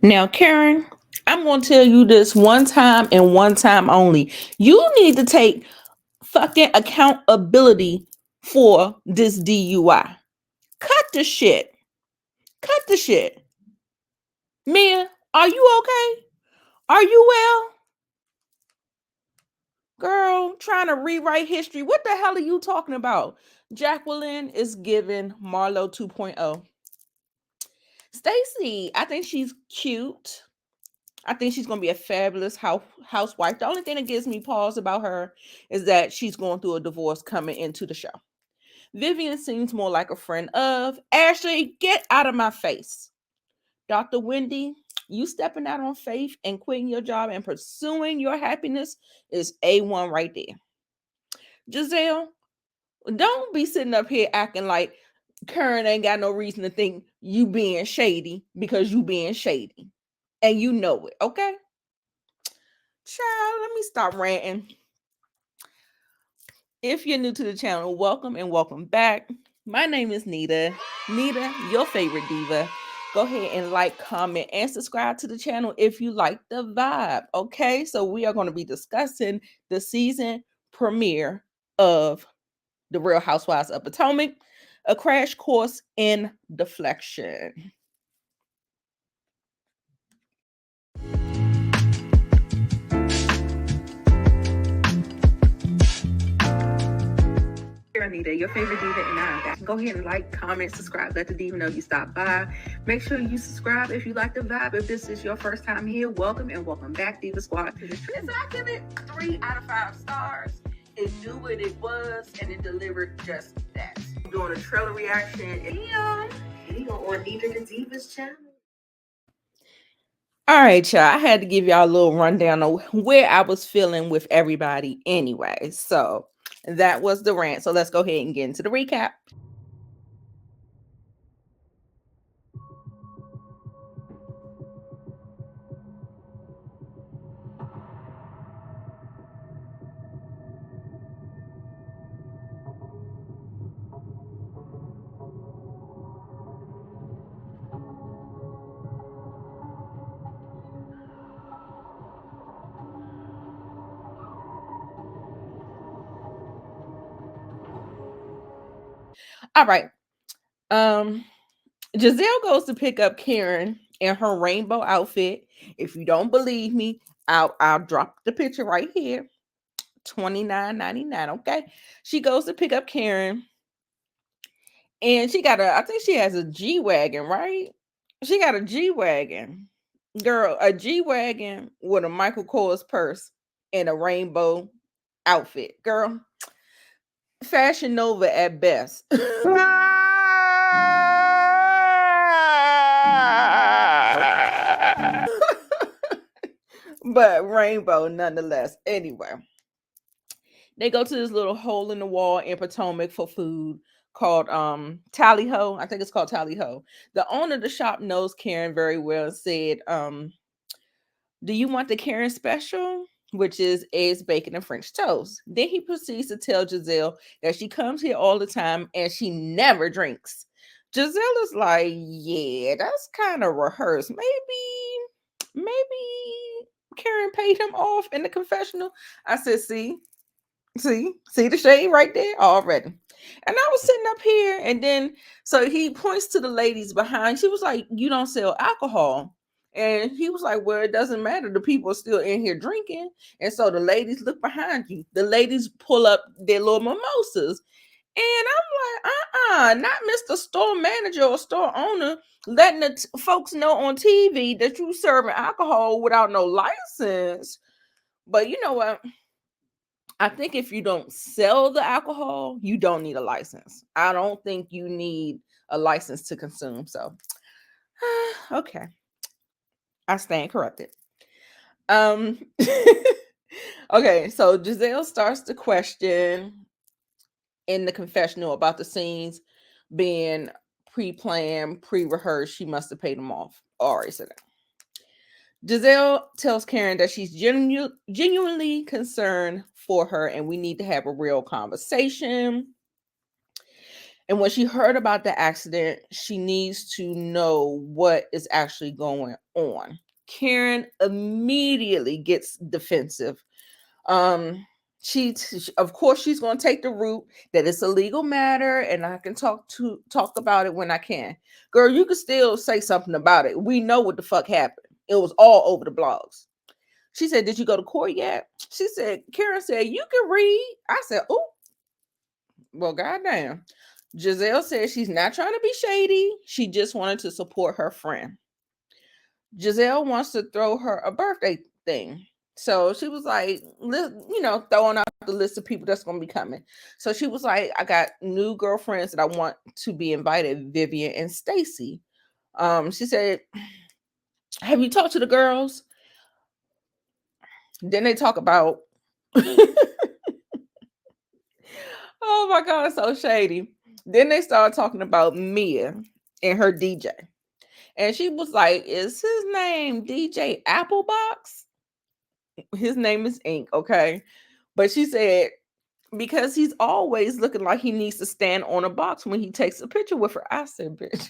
Now, Karen, I'm going to tell you this one time and one time only. You need to take fucking accountability for this DUI. Cut the shit. Cut the shit. Mia, are you okay? Are you well? Girl, trying to rewrite history. What the hell are you talking about? Jacqueline is giving Marlo 2.0. Stacy, I think she's cute. I think she's going to be a fabulous housewife. The only thing that gives me pause about her is that she's going through a divorce coming into the show. Vivian seems more like a friend of. Ashley, get out of my face. Dr. Wendy, you stepping out on faith and quitting your job and pursuing your happiness is A1 right there. Giselle, don't be sitting up here acting like Karen ain't got no reason to think you being shady because you being shady. And you know it, okay? Child, let me stop ranting. If you're new to the channel, welcome and welcome back. My name is Nita. Nita, your favorite diva. Go ahead and like, comment, and subscribe to the channel if you like the vibe. Okay, so we are going to be discussing the season premiere of The Real Housewives of Potomac, a crash course in deflection. Anita, your favorite diva, and I'm back. Go ahead and like, comment, subscribe. Let the diva know you stopped by. Make sure you subscribe if you like the vibe. If this is your first time here, welcome and welcome back, Diva Squad. So I give it 3 out of 5 stars. It knew what it was, and it delivered just that. I'm doing a trailer reaction. Here on Nita the Diva's channel. All right, y'all. I had to give y'all a little rundown of where I was feeling with everybody anyway. So that was the rant. So let's go ahead and get into the recap. All right. Giselle goes to pick up Karen in her rainbow outfit. If you don't believe me, I'll drop the picture right here. $29.99. Okay. She goes to pick up Karen. And she got I think she has a G-Wagon, right? She got a G-Wagon. Girl, a G-Wagon with a Michael Kors purse and a rainbow outfit. Girl, Fashion Nova at best. But rainbow nonetheless. Anyway, they go to this little hole in the wall in Potomac for food called Tally Ho. I think it's called Tally Ho. The owner of the shop knows Karen very well and said, do you want the Karen special? Which is eggs, bacon, and French toast. Then he proceeds to tell Giselle that she comes here all the time and she never drinks. Giselle is like, yeah, that's kind of rehearsed. Maybe Karen paid him off in the confessional. I said, see the shade right there already. And I was sitting up here, and then so he points to the ladies behind. She was like, you don't sell alcohol. And he was like, well, it doesn't matter. The people are still in here drinking. And so the ladies look behind you. The ladies pull up their little mimosas. And I'm like, not Mr. Store Manager or store owner letting the folks know on TV that you serving alcohol without no license. But you know what? I think if you don't sell the alcohol, you don't need a license. I don't think you need a license to consume. So, okay, I stand corrected. Um, okay, so Giselle starts to question in the confessional about the scenes being pre-planned, pre-rehearsed. She must have paid them off. Already said that. Giselle tells Karen that she's genuinely concerned for her and we need to have a real conversation. And when she heard about the accident, she needs to know what is actually going on. Karen immediately gets defensive. Um, of course, she's going to take the route that it's a legal matter, and I can talk about it when I can. Girl, you can still say something about it. We know what the fuck happened. It was all over the blogs. She said, "Did you go to court yet?" She said, Karen said, "You can read." I said, "Oh, well, goddamn." Giselle said she's not trying to be shady. She just wanted to support her friend. Giselle wants to throw her a birthday thing. So she was like, throwing out the list of people that's going to be coming. So she was like, I got new girlfriends that I want to be invited, Vivian and Stacy. She said, have you talked to the girls? Then they talk about, oh my God, so shady. Then they started talking about Mia and her DJ. And she was like, is his name DJ Applebox? His name is Ink, okay? But she said, because he's always looking like he needs to stand on a box when he takes a picture with her. I said, bitch.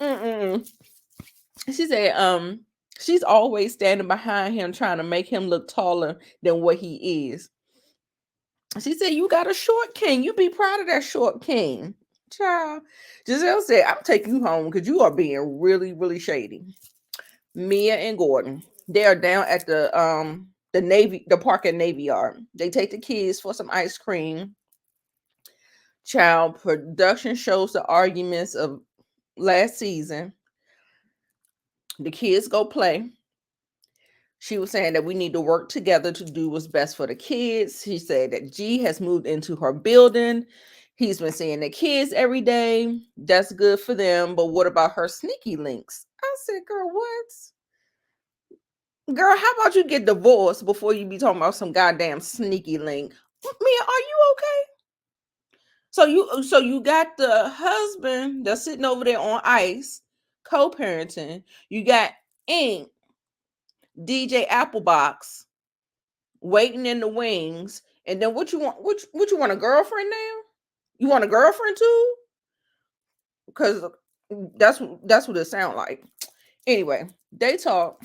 Mm-mm. She said, she's always standing behind him trying to make him look taller than what he is. She said, you got a short king. You be proud of that short king. Child. Giselle said, I'm taking you home because you are being really, really shady. Mia and Gordon, they are down at the park at Navy Yard. They take the kids for some ice cream. Child, production shows the arguments of last season. The kids go play. She was saying that we need to work together to do what's best for the kids. She said that G has moved into her building. He's been seeing the kids every day. That's good for them. But what about her sneaky links? I said, girl, what? Girl, how about you get divorced before you be talking about some goddamn sneaky link? Mia, are you okay? So you got the husband that's sitting over there on ice, co-parenting. You got Ink, DJ Applebox, waiting in the wings. And then what you want? What you want, a girlfriend now? You want a girlfriend too? Because that's what it sounds like. Anyway, they talk.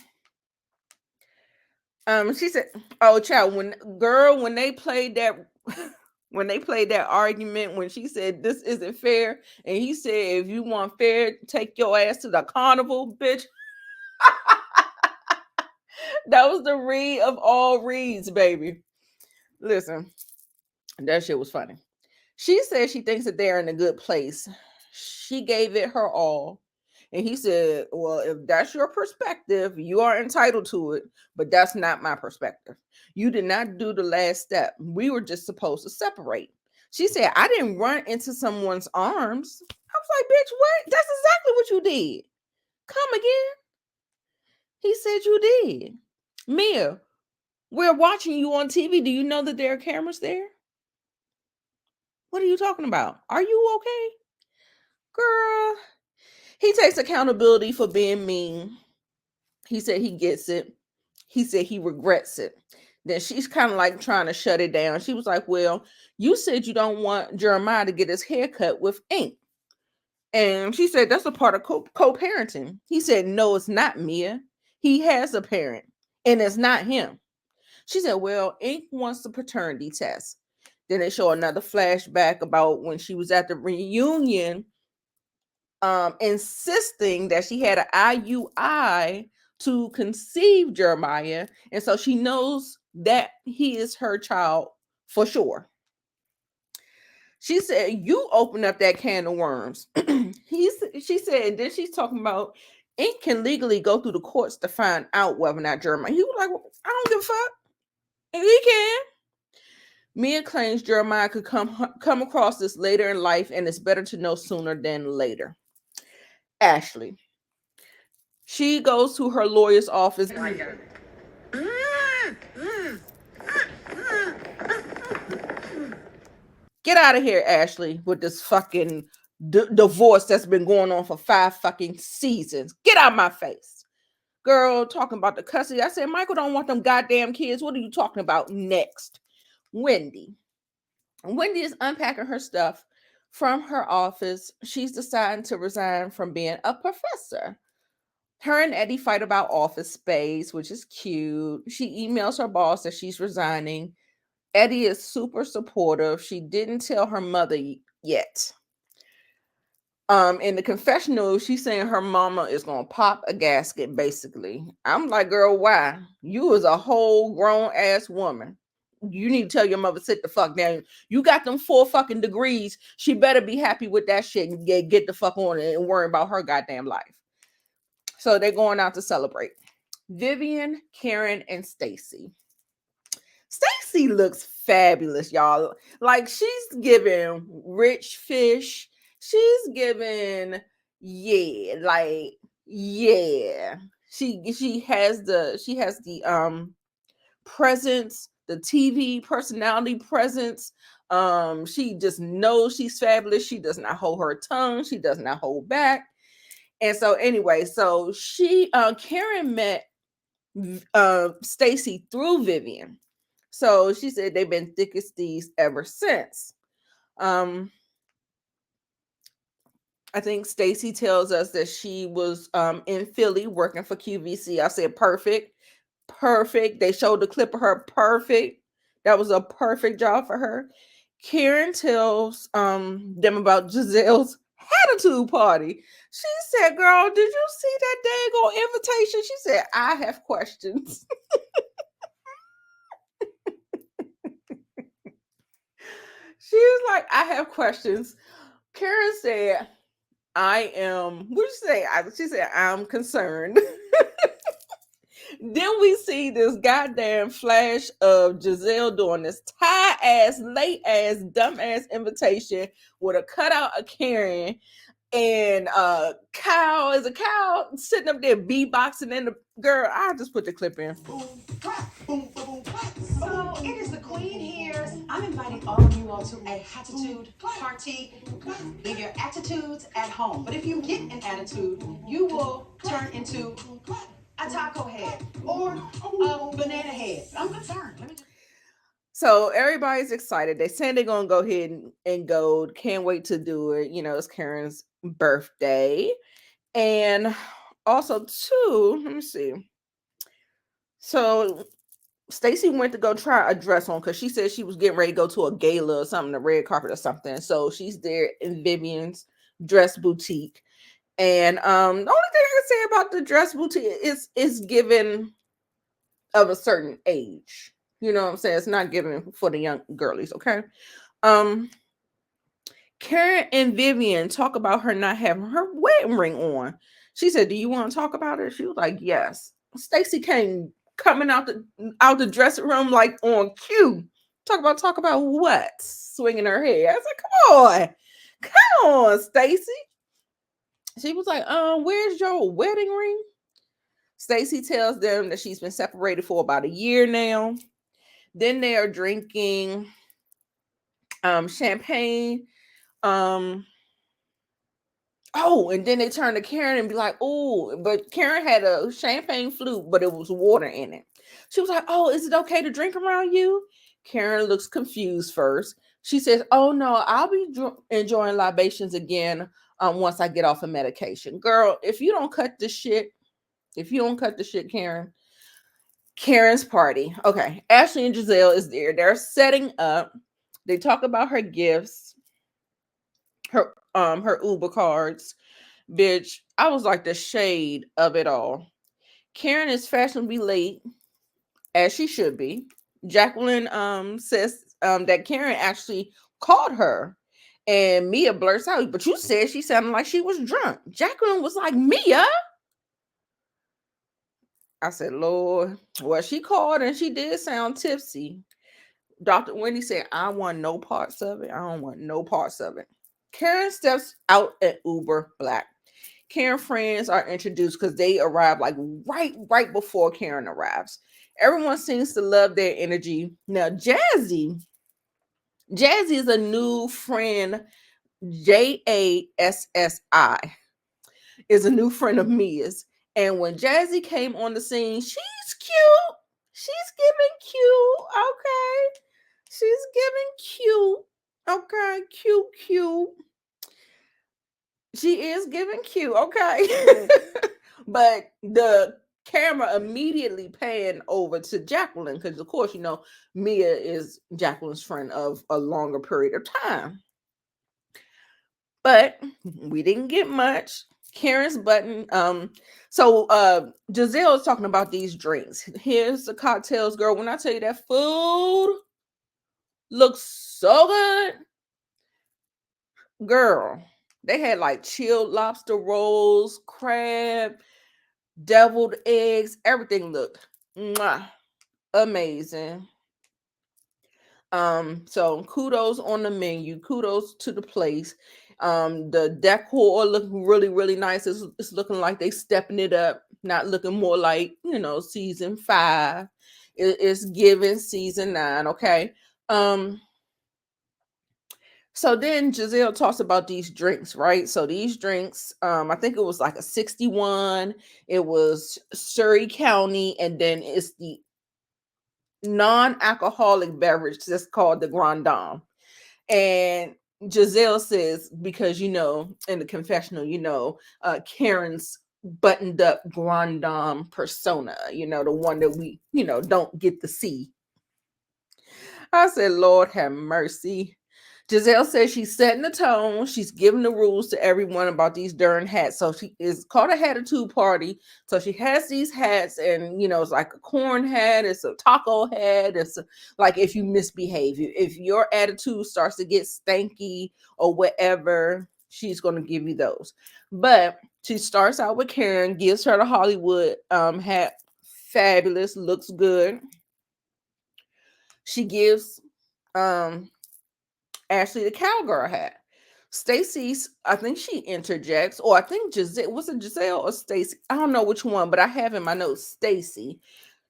She said, "Oh, child, when they played that, when they played that argument, when she said this isn't fair, and he said if you want fair, take your ass to the carnival, bitch." That was the read of all reads, baby. Listen, that shit was funny. She said she thinks that they're in a good place. She gave it her all. And he said, well, if that's your perspective, you are entitled to it, but that's not my perspective. You did not do the last step. We were just supposed to separate. She said, I didn't run into someone's arms. I was like, bitch, what? That's exactly what you did. Come again. He said you did. Mia, we're watching you on TV. Do you know that there are cameras there? What are you talking about? Are you okay? Girl, he takes accountability for being mean. He said he gets it. He said he regrets it. Then she's kind of like trying to shut it down. She was like, well, you said you don't want Jeremiah to get his hair cut with ink. And she said, that's a part of co-parenting. He said, no, it's not, Mia. He has a parent, and it's not him. She said, well, Ink wants the paternity test. Then they show another flashback about when she was at the reunion, insisting that she had an IUI to conceive Jeremiah. And so she knows that he is her child for sure. She said, you open up that can of worms. She said, and then she's talking about Ink can legally go through the courts to find out whether or not Jeremiah. He was like, well, I don't give a fuck. And he can. Mia claims Jeremiah could come across this later in life, and it's better to know sooner than later. Ashley. She goes to her lawyer's office. Get out of here, Ashley, with this fucking divorce that's been going on for 5 fucking seasons. Get out of my face. Girl, talking about the custody. I said, Michael don't want them goddamn kids. What are you talking about next? Wendy. Wendy is unpacking her stuff from her office. She's deciding to resign from being a professor. Her and Eddie fight about office space, which is cute. She emails her boss that she's resigning. Eddie is super supportive. She didn't tell her mother yet. In the confessional, she's saying her mama is gonna pop a gasket, basically. I'm like, girl, why? You is a whole grown ass woman. You need to tell your mother sit the fuck down. You got them 4 fucking degrees. She better be happy with that shit and get the fuck on it and worry about her goddamn life. So they're going out to celebrate. Vivian, Karen, and Stacy. Stacy looks fabulous, y'all. Like she's giving rich fish. She's giving, yeah, like yeah. She has the presence, the TV personality presence. She just knows she's fabulous. She does not hold her tongue. She does not hold back. And so anyway, so she Karen met Stacy through Vivian. So she said they've been thick as thieves ever since. Um, I think Stacy tells us that she was in Philly working for QVC. I said perfect, perfect. They showed the clip of her perfect. That was a perfect job for her. Karen tells them about Giselle's attitude party. She said, "Girl, did you see that daggone invitation?" She said, "I have questions." She was like, "I have questions." Karen said, "I am." What did she say? She said, "I'm concerned." Then we see this goddamn flash of Giselle doing this tie ass, late ass, dumb ass invitation with a cutout of Karen and Kyle is a cow sitting up there beatboxing in the girl. I just put the clip in. So it is the queen here. I'm inviting all of you all to a attitude party. Leave your attitudes at home. But if you get an attitude, you will turn into a taco head or a banana head. I'm concerned. Let me just. So everybody's excited. They saying they're gonna go ahead and go. Can't wait to do it. You know, it's Karen's birthday. And also too, let me see. So Stacy went to go try a dress on because she said she was getting ready to go to a gala or something, a red carpet or something. So she's there in Vivian's dress boutique. And the only thing I can say about the dress boutique is it's given of a certain age. You know what I'm saying? It's not given for the young girlies, okay? Um Karen and Vivian talk about her not having her wedding ring on. She said, "Do you want to talk about it?" She was like, "Yes." Stacy came coming out the dressing room like on cue. Talk about what? Swinging her hair. I said, come on, Stacy." She was like, "Where's your wedding ring?" Stacy tells them that she's been separated for about a year now. Then they are drinking champagne. Um, Oh, and then they turn to Karen and be like, "Oh," but Karen had a champagne flute, but it was water in it. She was like, "Oh, is it okay to drink around you?" Karen looks confused first. She says, "Oh no, I'll be enjoying libations again once I get off of medication." Girl, if you don't cut the shit, Karen's party. Okay, Ashley and Giselle is there. They're setting up. They talk about her gifts, her Uber cards. Bitch, I was like the shade of it all. Karen is fashionably late, as she should be. Jacqueline says that Karen actually called her. And Mia blurts out, "But you said she sounded like she was drunk." Jacqueline was like, "Mia?" I said, "Lord." Well, she called and she did sound tipsy. Dr. Wendy said, "I want no parts of it. I don't want no parts of it." Karen steps out at Uber Black. Karen friends are introduced because they arrive like right before Karen arrives. Everyone seems to love their energy. Now, Jazzy is a new friend. JASSI is a new friend of Mia's. And when Jazzy came on the scene, she's cute. She's giving cute. Okay. She's giving cute. Okay, cute, cute. She is giving cute, okay. But the camera immediately panned over to Jacqueline because, of course, Mia is Jacqueline's friend of a longer period of time. But we didn't get much. Karen's button. Giselle is talking about these drinks. Here's the cocktails, girl. When I tell you that food looks so good, girl. They had like chilled lobster rolls, crab, deviled eggs. Everything looked mwah, amazing. So kudos on the menu, kudos to the place. The decor look really, really nice. It's looking like they stepping it up, not looking more like season 5. It's giving season 9. Okay. Um, so then Giselle talks about these drinks, right? So these drinks, I think it was like a 61. It was Surrey County, and then it's the non-alcoholic beverage that's called the Grand Dame. And Giselle says, because in the confessional, Karen's buttoned up Grand Dame persona, the one that we, don't get to see. I said, Lord have mercy. Giselle says she's setting the tone. She's giving the rules to everyone about these darn hats. So she is called a Hatitude Party. So she has these hats, and it's like a corn hat, it's a taco hat, like if you misbehave, if your attitude starts to get stanky or whatever, she's going to give you those. But she starts out with Karen, gives her the Hollywood hat. Fabulous, looks good. She gives Ashley the cowgirl hat. Stacy's, I think she interjects, or I think Giselle, was it Giselle or Stacy? I don't know which one, but I have in my notes Stacy.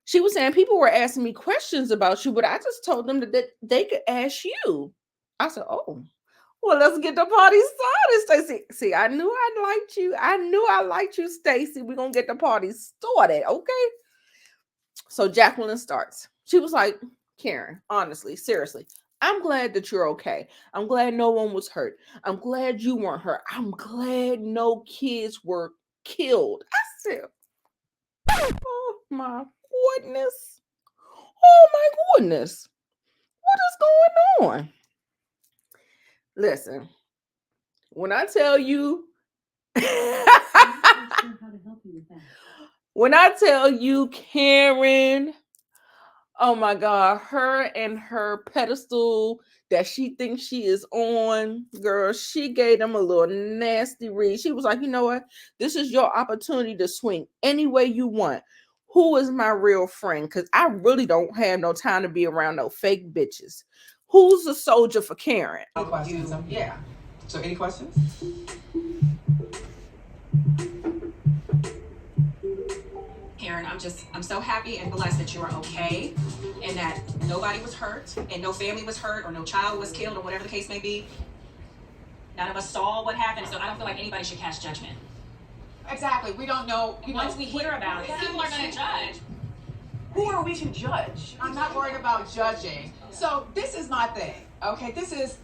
She was saying people were asking me questions about you, but I just told them that they could ask you. I said, oh, well, let's get the party started, Stacy. See, I knew I liked you. I knew I liked you, Stacy. We're going to get the party started, okay? So Jacqueline starts. She was like, Karen, honestly, seriously, I'm glad that you're okay. I'm glad no one was hurt. I'm glad you weren't hurt. I'm glad no kids were killed. I said, oh my goodness. Oh my goodness. What is going on? Listen, when I tell you, when I tell you, Karen, oh my God, her and her pedestal that she thinks she is on, girl, she gave them a little nasty read. She was like, you know what? This is your opportunity to swing any way you want. Who is my real friend? Because I really don't have no time to be around no fake bitches. Who's a soldier for Karen? No questions. Yeah. So, any questions? Karen, I'm so happy and blessed that you are okay and that nobody was hurt and no family was hurt or no child was killed or whatever the case may be. None of us saw what happened, so I don't feel like anybody should cast judgment. Exactly. We don't know. Once we hear about it, people are going to judge. Who are we to judge? I'm not worried about judging. So this is my thing. Okay, this is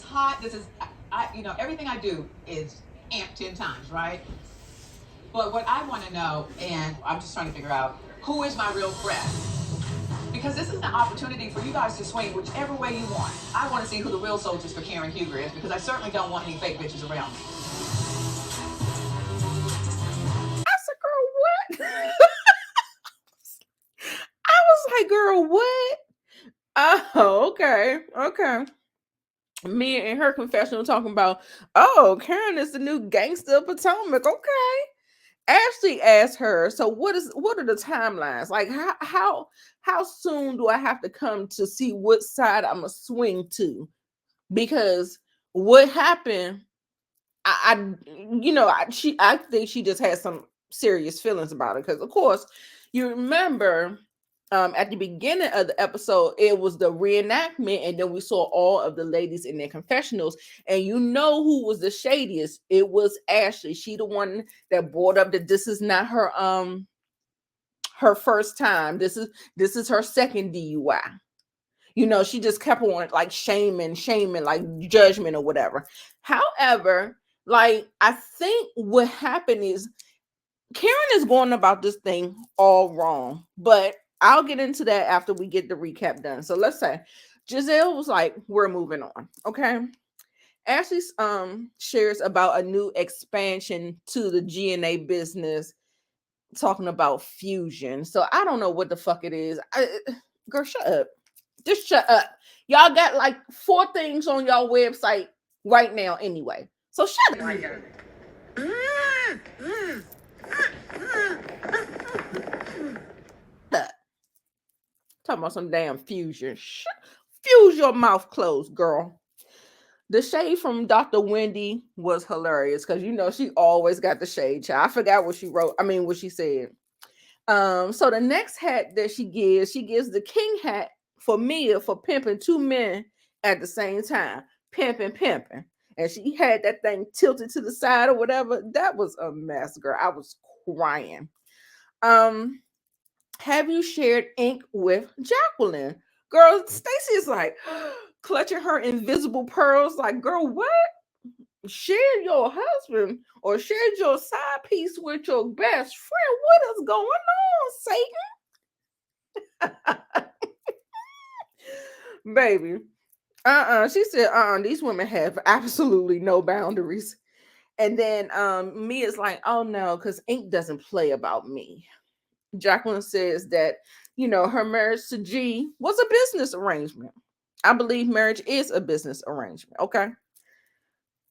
hot. This is everything I do is amped 10 times, right? But what I want to know, and I'm just trying to figure out, who is my real friend? Because this is an opportunity for you guys to swing whichever way you want. I want to see who the real soldiers for Karen Huger is, because I certainly don't want any fake bitches around me. I said, girl, what? I was like, girl, what? Oh, okay. Okay. Mia and her confessional talking about, oh, Karen is the new gangster of Potomac. Okay. Ashley asked her, so what are the timelines? Like how soon do I have to come to see what side I'm gonna swing to? Because what happened, I think she just had some serious feelings about it. Because of course, you remember at the beginning of the episode, it was the reenactment, and then we saw all of the ladies in their confessionals. And you know who was the shadiest? It was Ashley. She the one that brought up that this is not her first time. This is her second DUI. You know, she just kept on like shaming, like judgment or whatever. However, like I think what happened is Karen is going about this thing all wrong, but I'll get into that after we get the recap done. So let's say Giselle was like, we're moving on. Okay. Ashley shares about a new expansion to the G&A business, talking about fusion. So I don't know what the fuck it is. Girl, shut up. Just shut up. Y'all got like 4 things on y'all website right now anyway. So shut up. Talking about some damn fusion. Fuse your mouth closed, girl. The shade from Dr. Wendy was hilarious because you know she always got the shade. Child. I forgot what she wrote. I mean, what she said. So the next hat that she gives the king hat for Mia for pimping 2 men at the same time. Pimping. And she had that thing tilted to the side or whatever. That was a mess, girl. I was crying. Have you shared ink with Jacqueline? Girl, Stacy is like clutching her invisible pearls, like, girl, what? Share your husband or share your side piece with your best friend. What is going on, Satan? Baby. She said, these women have absolutely no boundaries. And then Mia's like, oh no, because ink doesn't play about me. Jacqueline says that, you know, her marriage to G was a business arrangement. I believe marriage is a business arrangement. Okay.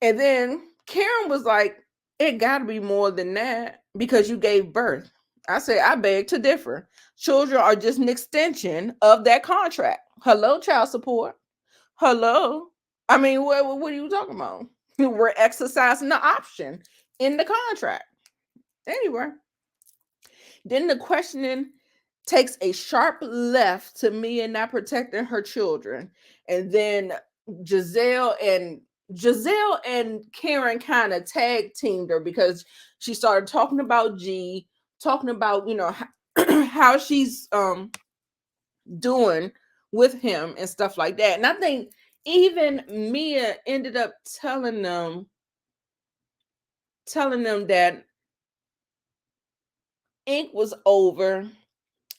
And then Karen was like, it got to be more than that because you gave birth. I said, I beg to differ. Children are just an extension of that contract. Hello, child support. Hello. I mean, what are you talking about? We're exercising the option in the contract. Anyway, then the questioning takes a sharp left to Mia not protecting her children. And then Giselle and Karen kind of tag teamed her because she started talking about G, talking about, you know, how she's doing with him and stuff like that. And I think even Mia ended up telling them that ink was over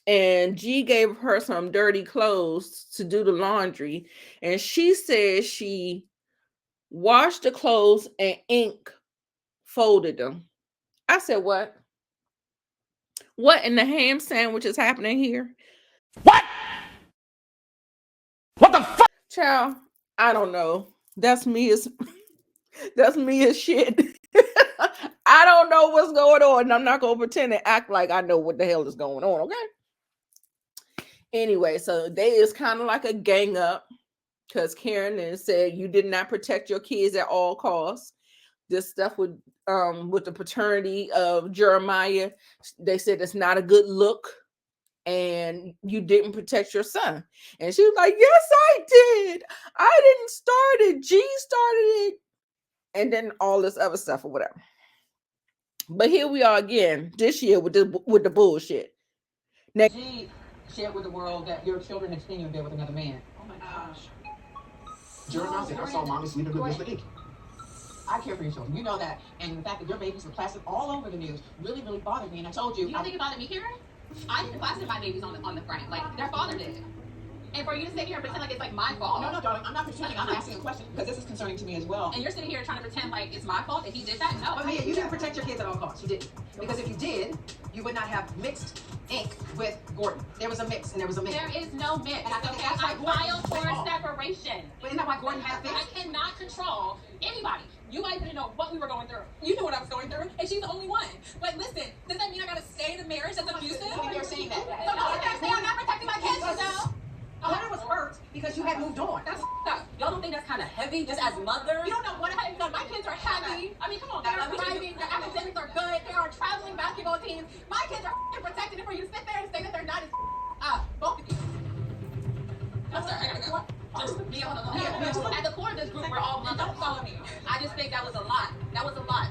and G gave her some dirty clothes to do the laundry, and she said she washed the clothes and ink folded them. I said, what in the ham sandwich is happening here? What the fuck? Child, I don't know. That's Mia's shit. I don't know what's going on, and I'm not gonna pretend and act like I know what the hell is going on, okay? Anyway, so they is kind of like a gang up because Karen then said you did not protect your kids at all costs. This stuff with the paternity of Jeremiah, they said it's not a good look, and you didn't protect your son. And she was like, yes, I did. I didn't start it. G started it. And then all this other stuff or whatever. But here we are again this year with the bullshit. Now, G shared with the world that your children have seen you in bed with another man. Oh my gosh. Jeremiah said, I saw mommy sleeping with Mr. Ink. I care for your children. You know that. And the fact that your babies were plastered all over the news really, really bothered me. And I told you. You don't think it bothered me, Karen? I didn't plaster my babies on the front. Like, their father did. And for you to sit here and pretend like it's like my fault. No, darling. I'm not pretending. I'm asking a question because this is concerning to me as well. And you're sitting here trying to pretend like it's my fault that he did that? No. But Mia, you didn't protect your kids at all costs. You didn't. Because if you did, you would not have mixed ink with Gordon. There was a mix, and there was a mix. There is no mix. And I think Okay, that's I why filed for Gordon separation. But isn't that why Gordon had I fixed? cannot control anybody. You guys didn't know what we were going through. You knew what I was going through, and she's the only one. But listen, does that mean I gotta stay in a marriage that's abusive? You're saying that. So don't say I'm not protecting my kids, Giselle. Gordon was hurt because you had moved on. That's up. Y'all don't think that's kind of heavy, just as mothers? You don't know what happened. My kids are happy. I mean, come on, they're thriving. Their academics are good. They are traveling basketball teams. My kids are protected. And for you to sit there and say that they're not, is up. Both of you. I'm sorry, I gotta go. Just be on the line. At the core of this group, we're all mothers. Don't follow me. I just think that was a lot. That was a lot.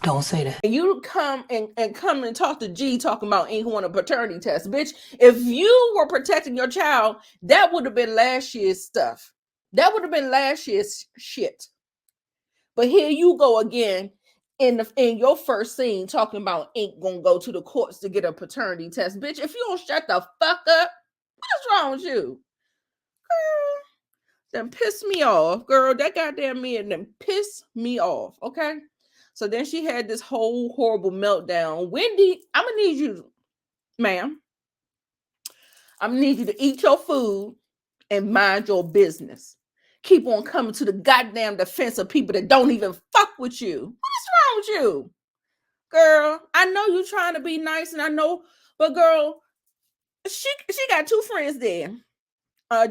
Don't say that. And you come and talk to G talking about ain't want a paternity test. Bitch, if you were protecting your child, that would have been last year's stuff. That would have been last year's shit. But here you go again in your first scene talking about ain't gonna go to the courts to get a paternity test. Bitch, if you don't shut the fuck up, what's wrong with you? Girl, then piss me off. Girl, that goddamn man then piss me off. Okay. So then she had this whole horrible meltdown. Wendy, I'm gonna need you, ma'am. I'm gonna need you to eat your food and mind your business. Keep on coming to the goddamn defense of people that don't even fuck with you. What's wrong with you? Girl, I know you trying to be nice, and I know, but girl, she got two friends there,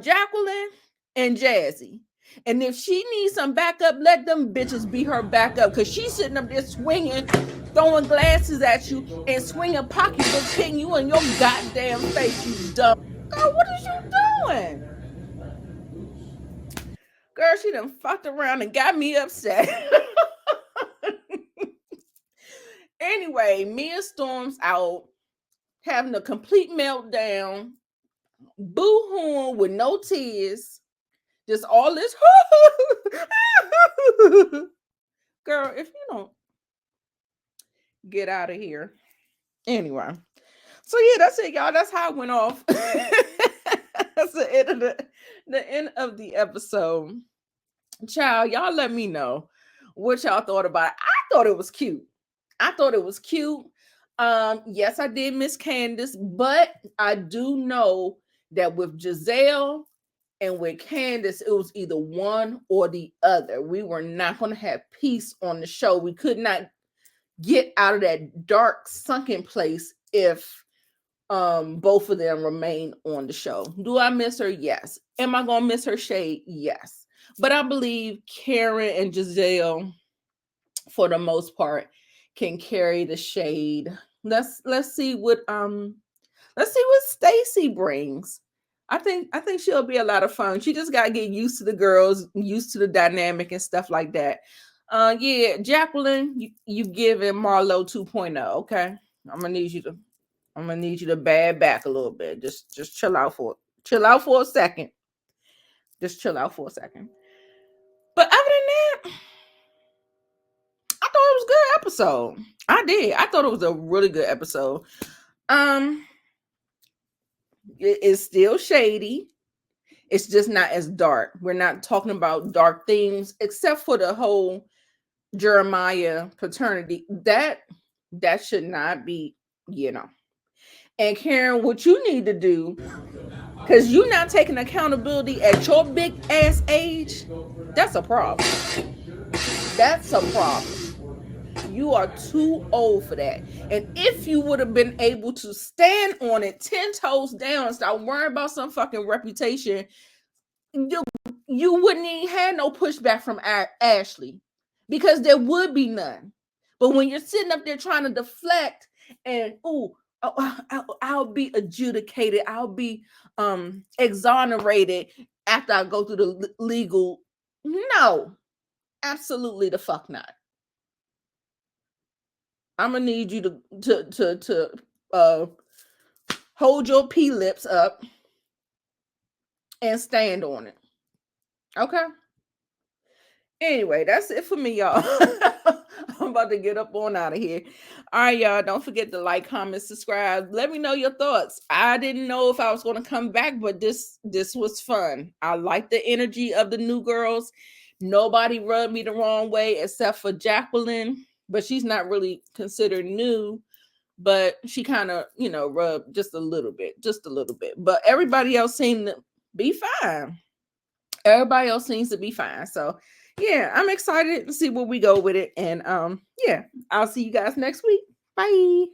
Jacqueline and Jazzy. And if she needs some backup, let them bitches be her backup, because she's sitting up there swinging, throwing glasses at you, and swinging pocketbooks, hitting you in your goddamn face, you dumb. Girl, what is you doing? Girl, she done fucked around and got me upset. Anyway, Mia storms out, having a complete meltdown, boo-hooing with no tears, just all this. Girl, if you don't get out of here. Anyway, so yeah, that's it, y'all. That's how it went off. That's the end of the episode. Child, y'all let me know what y'all thought about it. I thought it was cute. Yes, I did miss Candace, but I do know that with Giselle and with Candace, it was either one or the other. We were not going to have peace on the show. We could not get out of that dark, sunken place if both of them remain on the show. Do I miss her? Yes. Am I going to miss her shade? Yes. But I believe Karen and Giselle, for the most part, can carry the shade. Let's see what Stacy brings. I think she'll be a lot of fun. She just gotta get used to the girls, used to the dynamic and stuff like that. Yeah, Jacqueline, you giving Marlo 2.0. Okay, I'm gonna need you to bad back a little bit. Just chill out for a second. Just chill out for a second. But other than that, I thought it was a good episode. I did. I thought it was a really good episode. It is still shady. It's just not as dark. We're not talking about dark themes, except for the whole Jeremiah paternity. That should not be, And Karen, what you need to do, because you're not taking accountability at your big ass age, that's a problem. That's a problem. You are too old for that. And if you would have been able to stand on it 10 toes down and start worrying about some fucking reputation, you wouldn't even have no pushback from Ashley, because there would be none. But when you're sitting up there trying to deflect and I'll be adjudicated, I'll be exonerated after I go through the legal. No, absolutely the fuck not. I'm gonna need you to hold your P lips up and stand on it. Okay. Anyway, that's it for me, y'all. I'm about to get up on out of here. All right, y'all. Don't forget to like, comment, subscribe. Let me know your thoughts. I didn't know if I was going to come back, but this was fun. I like the energy of the new girls. Nobody rubbed me the wrong way except for Jacqueline, but she's not really considered new. But she kind of, rubbed just a little bit. But everybody else seemed to be fine. So yeah, I'm excited to see where we go with it. And yeah, I'll see you guys next week. Bye.